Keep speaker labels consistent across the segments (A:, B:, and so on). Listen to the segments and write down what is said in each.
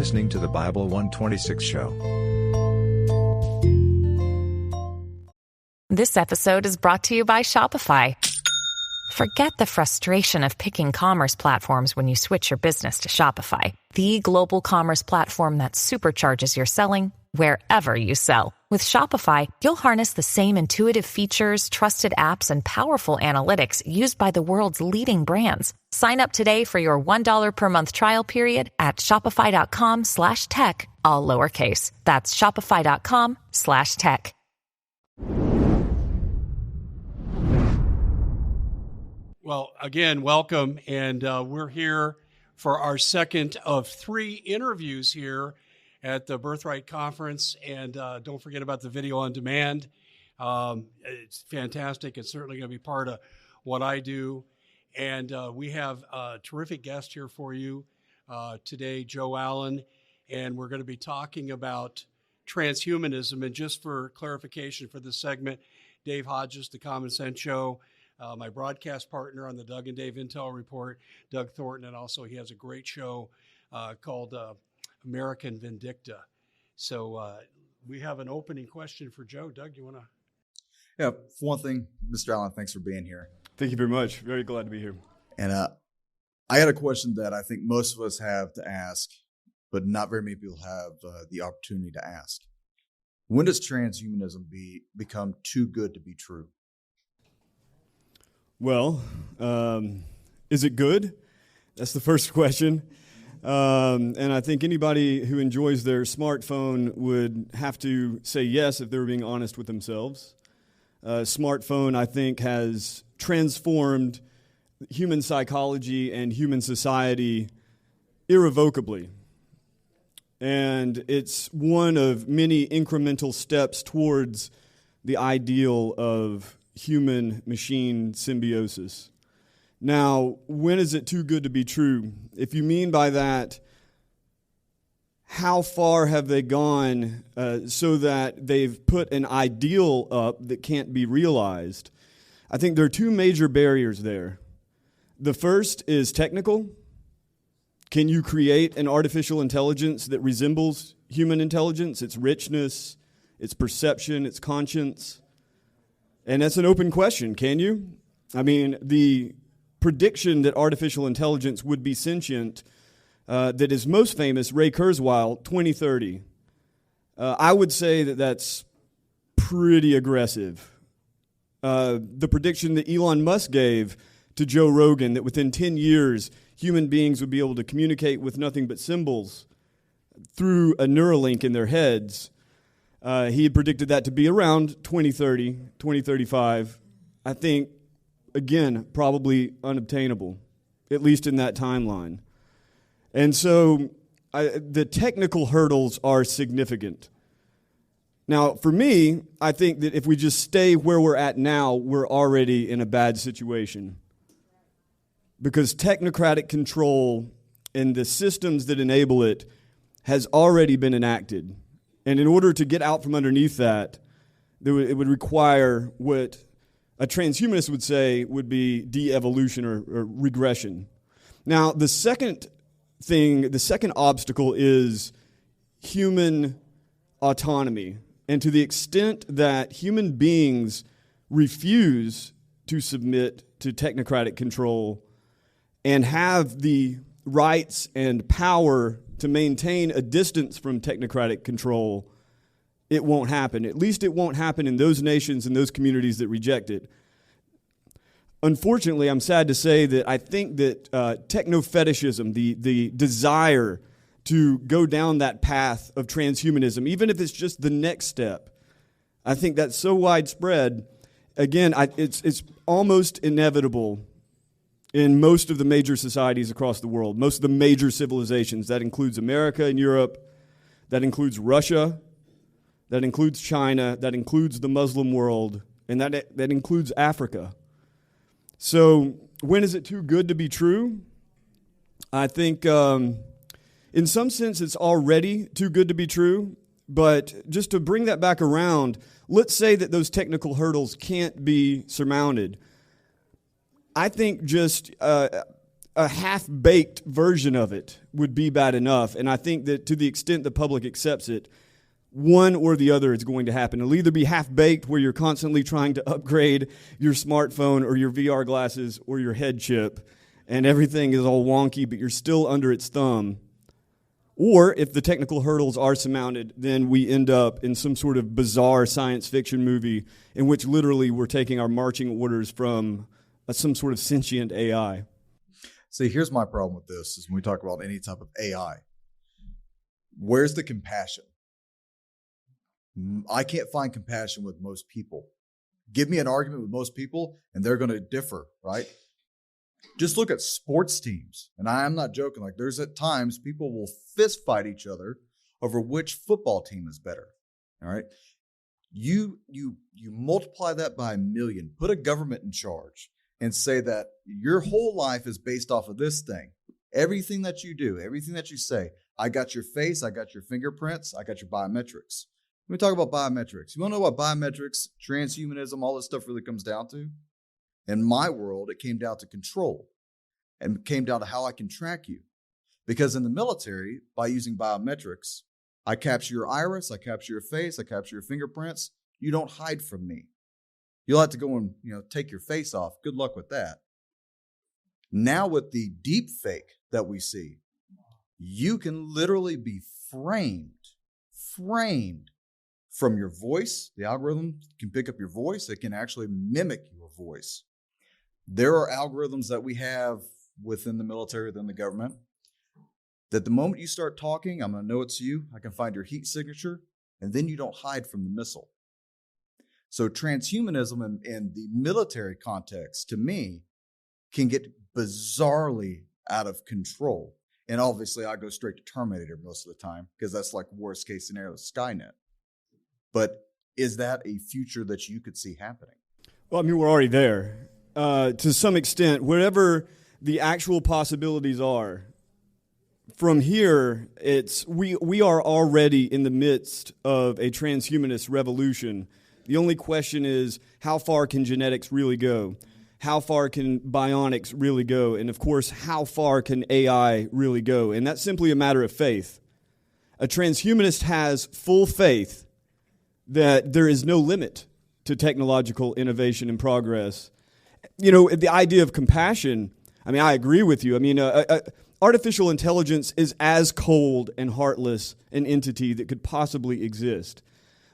A: listening to the Bible 126 show.
B: This episode is brought to you by Shopify. Forget the frustration of picking commerce platforms when you switch your business to Shopify, the global commerce platform that supercharges your selling wherever you sell. With Shopify, you'll harness the same intuitive features, trusted apps, and powerful analytics used by the world's leading brands. Sign up today for your $1 per month trial period at shopify.com/tech, all lowercase. That's shopify.com/tech.
C: Well, again, welcome, and we're here for our second of 3 interviews here at the Birthright Conference, and don't forget about the video on demand. It's fantastic. It's certainly going to be part of what I do, and we have a terrific guest here for you today, Joe Allen, and we're going to be talking about transhumanism. And just for clarification for this segment, Dave Hodges, The Common Sense Show, my broadcast partner on the Doug and Dave Intel Report, Doug Thornton, and also he has a great show called American Vindicta. So we have an opening question for Joe. Doug, you want to?
D: Yeah, for one thing, Mr. Allen, thanks for being here.
E: Thank you very much. Very glad to be here.
D: And I had a question that I think most of us have to ask, but not very many people have the opportunity to ask. When does transhumanism become too good to be true?
E: Well, is it good? That's the first question. And I think anybody who enjoys their smartphone would have to say yes if they were being honest with themselves. Smartphone, I think, has transformed human psychology and human society irrevocably. And it's one of many incremental steps towards the ideal of human-machine symbiosis. Now, when is it too good to be true? If you mean by that, how far have they gone so that they've put an ideal up that can't be realized? I think there are 2 major barriers there. The first is technical. Can you create an artificial intelligence that resembles human intelligence, its richness, its perception, its conscience? And that's an open question, can you? I mean, the prediction that artificial intelligence would be sentient that is most famous, Ray Kurzweil, 2030. I would say that that's pretty aggressive. The prediction that Elon Musk gave to Joe Rogan, that within 10 years, human beings would be able to communicate with nothing but symbols through a Neuralink in their heads. He had predicted that to be around 2030, 2035. I think, again, probably unobtainable, at least in that timeline. And so the technical hurdles are significant. Now, for me, I think that if we just stay where we're at now, we're already in a bad situation. Because technocratic control and the systems that enable it has already been enacted. And in order to get out from underneath that, it would require what a transhumanist would say would be de-evolution or regression. Now, the second obstacle is human autonomy. And to the extent that human beings refuse to submit to technocratic control and have the rights and power to maintain a distance from technocratic control, it won't happen. At least it won't happen in those nations and those communities that reject it. Unfortunately, I'm sad to say that I think that techno-fetishism, the desire to go down that path of transhumanism, even if it's just the next step, I think that's so widespread. Again, it's almost inevitable in most of the major societies across the world, most of the major civilizations. That includes America and Europe, that includes Russia, that includes China, that includes the Muslim world, and that includes Africa. So when is it too good to be true? I think in some sense it's already too good to be true, but just to bring that back around, let's say that those technical hurdles can't be surmounted. I think just a half-baked version of it would be bad enough. And I think that to the extent the public accepts it, one or the other is going to happen. It'll either be half-baked, where you're constantly trying to upgrade your smartphone or your VR glasses or your head chip, and everything is all wonky, but you're still under its thumb. Or if the technical hurdles are surmounted, then we end up in some sort of bizarre science fiction movie in which literally we're taking our marching orders from some sort of sentient AI.
D: See, here's my problem with this, is when we talk about any type of AI. Where's the compassion? I can't find compassion with most people. Give me an argument with most people, and they're going to differ, right? Just look at sports teams, and I'm not joking. Like, there's at times people will fist fight each other over which football team is better. All right, you multiply that by 1 million, put a government in charge, and say that your whole life is based off of this thing. Everything that you do, everything that you say, I got your face, I got your fingerprints, I got your biometrics. When we talk about biometrics, you want to know what biometrics, transhumanism, all this stuff really comes down to? In my world, it came down to control, and it came down to how I can track you. Because in the military, by using biometrics, I capture your iris, I capture your face, I capture your fingerprints. You don't hide from me. You'll have to go and take your face off. Good luck with that. Now with the deep fake that we see, you can literally be framed from your voice. The algorithm can pick up your voice. It can actually mimic your voice. There are algorithms that we have within the military, within the government, that the moment you start talking, I'm going to know it's you. I can find your heat signature, and then you don't hide from the missile. So transhumanism in the military context, to me, can get bizarrely out of control. And obviously, I go straight to Terminator most of the time, because that's like worst case scenario, Skynet. But is that a future that you could see happening?
E: Well, I mean, we're already there. To some extent, wherever the actual possibilities are, from here, we are already in the midst of a transhumanist revolution. The only question is, how far can genetics really go? How far can bionics really go? And of course, how far can AI really go? And that's simply a matter of faith. A transhumanist has full faith that there is no limit to technological innovation and progress. The idea of compassion, I mean, I agree with you. I mean, artificial intelligence is as cold and heartless an entity that could possibly exist.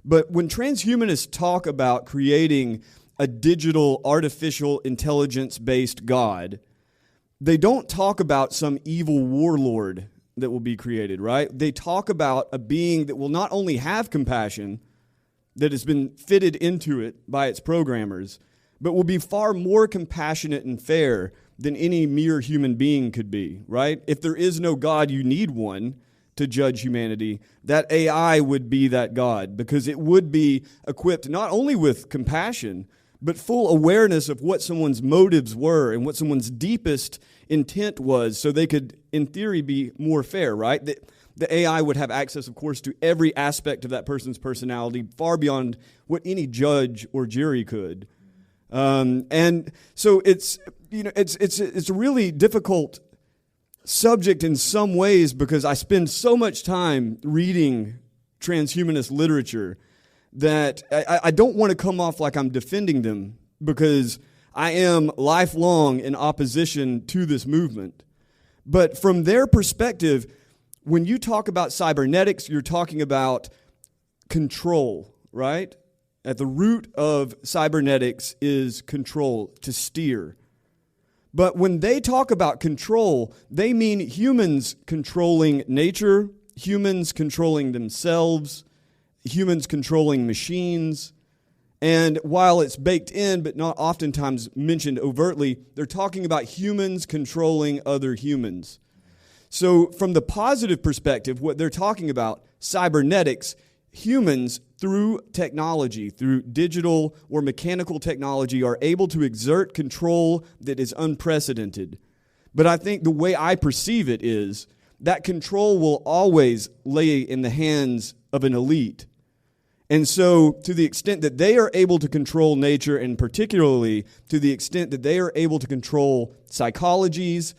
E: But when transhumanists talk about creating a digital artificial intelligence-based God, they don't talk about some evil warlord that will be created, right? They talk about a being that will not only have compassion, that has been fitted into it by its programmers, but will be far more compassionate and fair than any mere human being could be, right? If there is no God, you need one to judge humanity. That AI would be that God, because it would be equipped not only with compassion, but full awareness of what someone's motives were and what someone's deepest intent was, so they could, in theory, be more fair, right? The AI would have access, of course, to every aspect of that person's personality, far beyond what any judge or jury could. And so it's a really difficult subject in some ways, because I spend so much time reading transhumanist literature that I don't want to come off like I'm defending them, because I am lifelong in opposition to this movement. But from their perspective, when you talk about cybernetics, you're talking about control, right? At the root of cybernetics is control, to steer. But when they talk about control, they mean humans controlling nature, humans controlling themselves, humans controlling machines. And while it's baked in, but not oftentimes mentioned overtly, they're talking about humans controlling other humans. So from the positive perspective, what they're talking about, cybernetics, humans through technology, through digital or mechanical technology, are able to exert control that is unprecedented. But I think the way I perceive it is that control will always lay in the hands of an elite. And so to the extent that they are able to control nature, and particularly to the extent that they are able to control psychologies,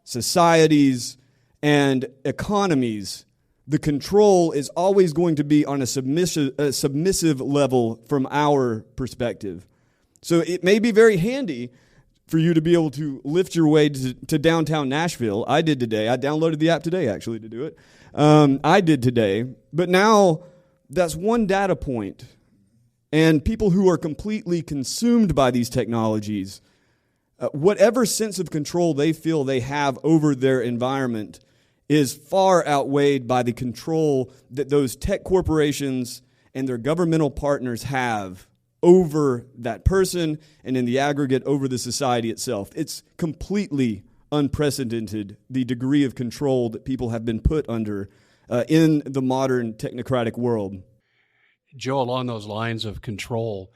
E: societies, and economies, the control is always going to be on a submissive level from our perspective. So it may be very handy for you to be able to lift your way to downtown Nashville. I did today. I downloaded the app today, actually, to do it. I did today. But now that's one data point. And people who are completely consumed by these technologies, whatever sense of control they feel they have over their environment is far outweighed by the control that those tech corporations and their governmental partners have over that person and in the aggregate over the society itself. It's completely unprecedented, the degree of control that people have been put under in the modern technocratic world.
C: Joe, along those lines of control,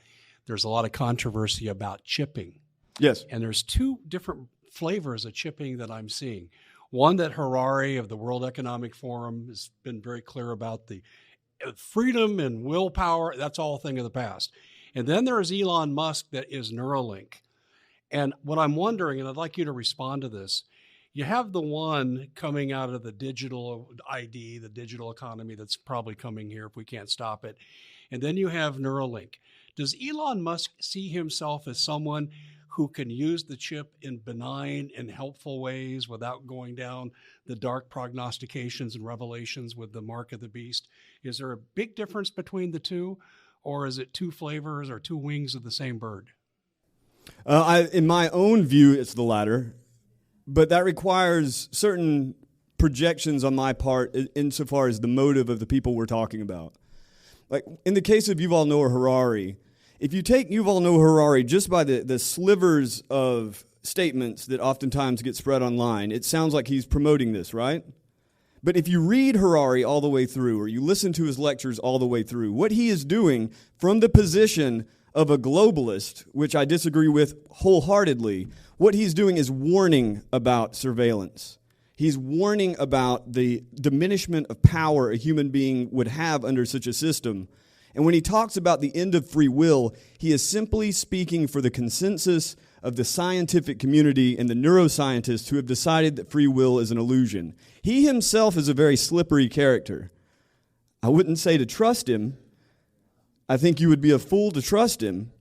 C: there's a lot of controversy about chipping.
E: Yes.
C: And there's two different flavors of chipping that I'm seeing. One that Harari of the World Economic Forum has been very clear about, the freedom and willpower, that's all a thing of the past. And then there's Elon Musk that is Neuralink. And what I'm wondering, and I'd like you to respond to this, you have the one coming out of the digital ID, the digital economy that's probably coming here if we can't stop it. And then you have Neuralink. Does Elon Musk see himself as someone who can use the chip in benign and helpful ways without going down the dark prognostications and revelations with the mark of the beast? Is there a big difference between the two, or is it two flavors or two wings of the same bird?
E: In my own view, it's the latter, but that requires certain projections on my part insofar as the motive of the people we're talking about. Like in the case of Yuval Noah Harari, if you take Yuval Noah Harari just by the slivers of statements that oftentimes get spread online, it sounds like he's promoting this, right? But if you read Harari all the way through, or you listen to his lectures all the way through, what he is doing from the position of a globalist, which I disagree with wholeheartedly, what he's doing is warning about surveillance. He's warning about the diminishment of power a human being would have under such a system. And when he talks about the end of free will, he is simply speaking for the consensus of the scientific community and the neuroscientists who have decided that free will is an illusion. He himself is a very slippery character. I wouldn't say to trust him. I think you would be a fool to trust him.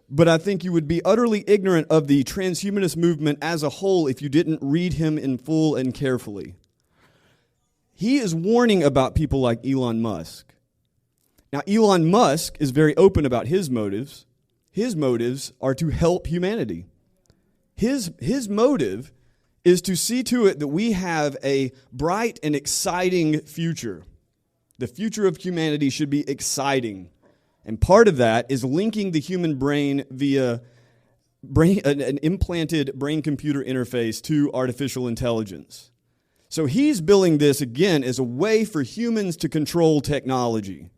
E: But I think you would be utterly ignorant of the transhumanist movement as a whole if you didn't read him in full and carefully. He is warning about people like Elon Musk. Now, Elon Musk is very open about his motives. His motives are to help humanity. His motive is to see to it that we have a bright and exciting future. The future of humanity should be exciting. And part of that is linking the human brain via an implanted brain-computer interface to artificial intelligence. So he's billing this, again, as a way for humans to control technology.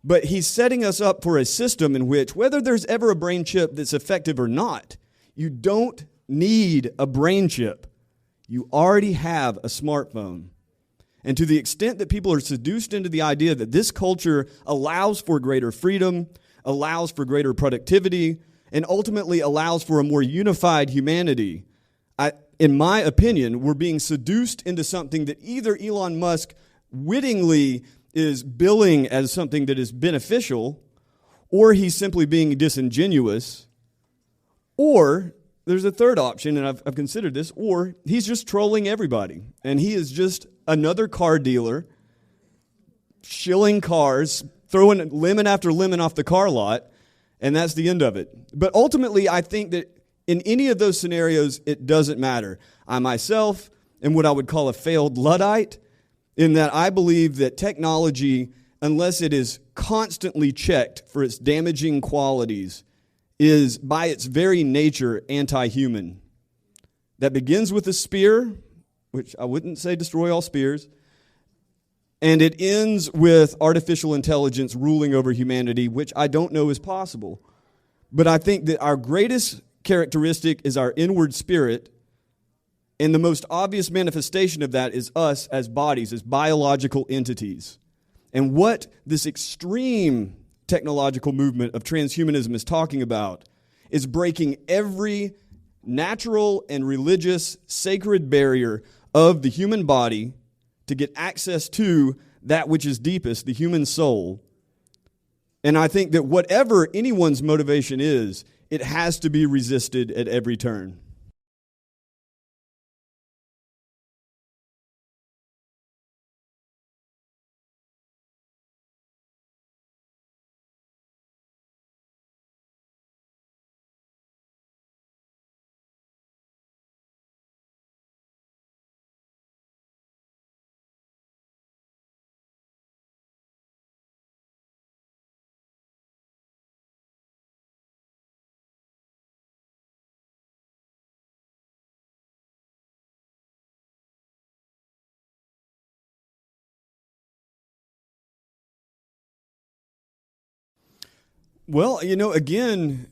E: But he's setting us up for a system in which, whether there's ever a brain chip that's effective or not, you don't need a brain chip. You already have a smartphone. And to the extent that people are seduced into the idea that this culture allows for greater freedom, allows for greater productivity, and ultimately allows for a more unified humanity, in my opinion, we're being seduced into something that either Elon Musk wittingly is billing as something that is beneficial, or he's simply being disingenuous, or there's a third option, and I've considered this, or he's just trolling everybody, and he is just another car dealer shilling cars, throwing lemon after lemon off the car lot, and that's the end of it. But ultimately, I think that in any of those scenarios, it doesn't matter. I myself am what I would call a failed Luddite, in that I believe that technology, unless it is constantly checked for its damaging qualities, is by its very nature anti-human. That begins with a spear, which I wouldn't say destroy all spears, and it ends with artificial intelligence ruling over humanity, which I don't know is possible. But I think that our greatest characteristic is our inward spirit, and the most obvious manifestation of that is us as bodies, as biological entities. And what this extreme technological movement of transhumanism is talking about is breaking every natural and religious sacred barrier of the human body to get access to that which is deepest, the human soul. And I think that whatever anyone's motivation is, it has to be resisted at every turn. Well, again,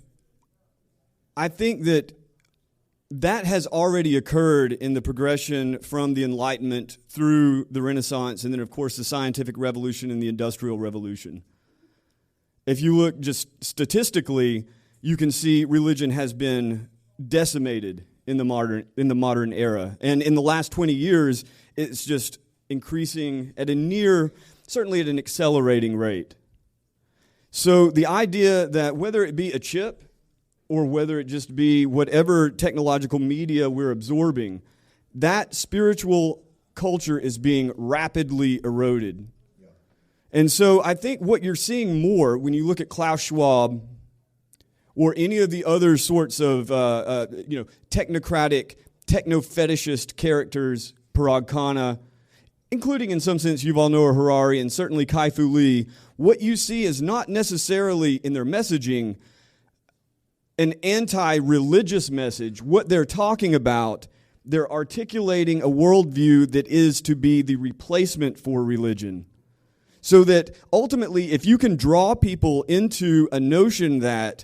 E: I think that has already occurred in the progression from the Enlightenment through the Renaissance and then, of course, the scientific revolution and the Industrial Revolution. If you look just statistically, you can see religion has been decimated in the modern era. And in the last 20 years, it's just increasing at certainly at an accelerating rate. So the idea that whether it be a chip or whether it just be whatever technological media we're absorbing, that spiritual culture is being rapidly eroded. Yeah. And so I think what you're seeing more when you look at Klaus Schwab or any of the other sorts of technocratic, techno-fetishist characters, Parag Khanna, including in some sense Yuval Noah Harari and certainly Kai-Fu Lee, what you see is not necessarily in their messaging an anti-religious message. What they're talking about, they're articulating a worldview that is to be the replacement for religion. So that ultimately, if you can draw people into a notion that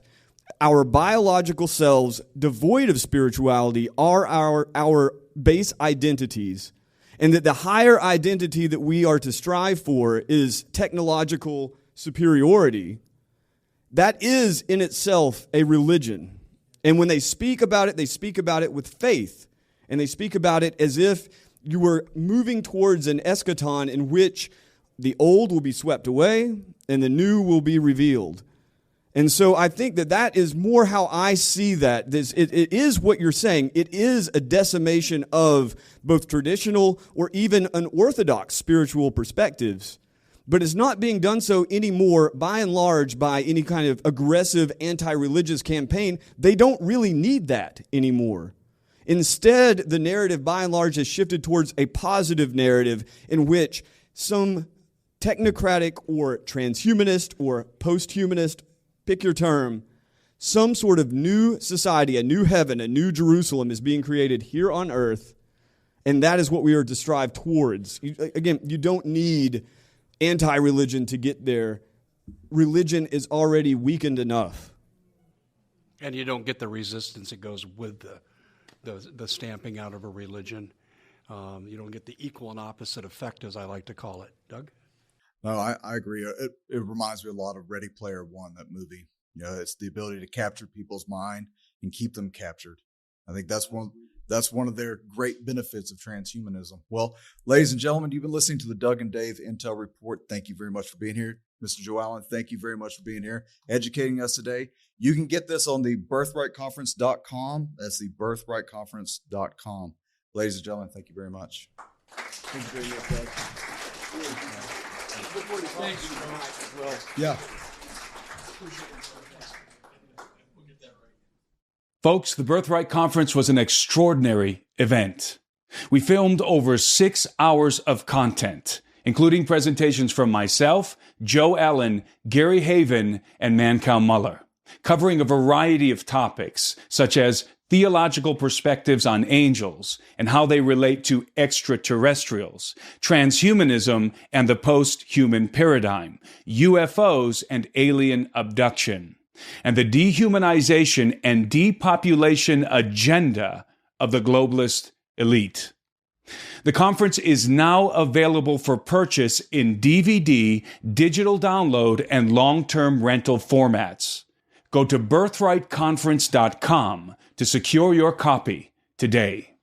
E: our biological selves, devoid of spirituality, are our base identities, and that the higher identity that we are to strive for is technological superiority, that is in itself a religion. And when they speak about it with faith. And they speak about it as if you were moving towards an eschaton in which the old will be swept away and the new will be revealed. And so I think that is more how I see that. It is what you're saying. It is a decimation of both traditional or even unorthodox spiritual perspectives. But it's not being done so anymore, by and large, by any kind of aggressive anti-religious campaign. They don't really need that anymore. Instead, the narrative, by and large, has shifted towards a positive narrative in which some technocratic or transhumanist or post-humanist, pick your term, some sort of new society, a new heaven, a new Jerusalem is being created here on earth, and that is what we are to strive towards. Again, you don't need anti-religion to get there. Religion is already weakened enough.
C: And you don't get the resistance that goes with the stamping out of a religion. You don't get the equal and opposite effect, as I like to call it. Doug?
D: No, I agree. It reminds me a lot of Ready Player One, that movie. It's the ability to capture people's mind and keep them captured. I think that's one of their great benefits of transhumanism. Well, ladies and gentlemen, you've been listening to the Doug and Dave Intel Report. Thank you very much for being here. Mr. Joe Allen, thank you very much for being here, educating us today. You can get this on the birthrightconference.com. That's the birthrightconference.com. Ladies and gentlemen, thank you very much. Thank you very much, Doug.
C: Thanks very much as well.
D: Yeah.
F: Folks, the Birthright Conference was an extraordinary event. We filmed over 6 hours of content, including presentations from myself, Joe Allen, Gary Haven, and Mancow Muller, covering a variety of topics, such as theological perspectives on angels and how they relate to extraterrestrials, transhumanism and the post-human paradigm, UFOs and alien abduction, and the dehumanization and depopulation agenda of the globalist elite. The conference is now available for purchase in DVD, digital download, and long-term rental formats. Go to birthrightconference.com to secure your copy today.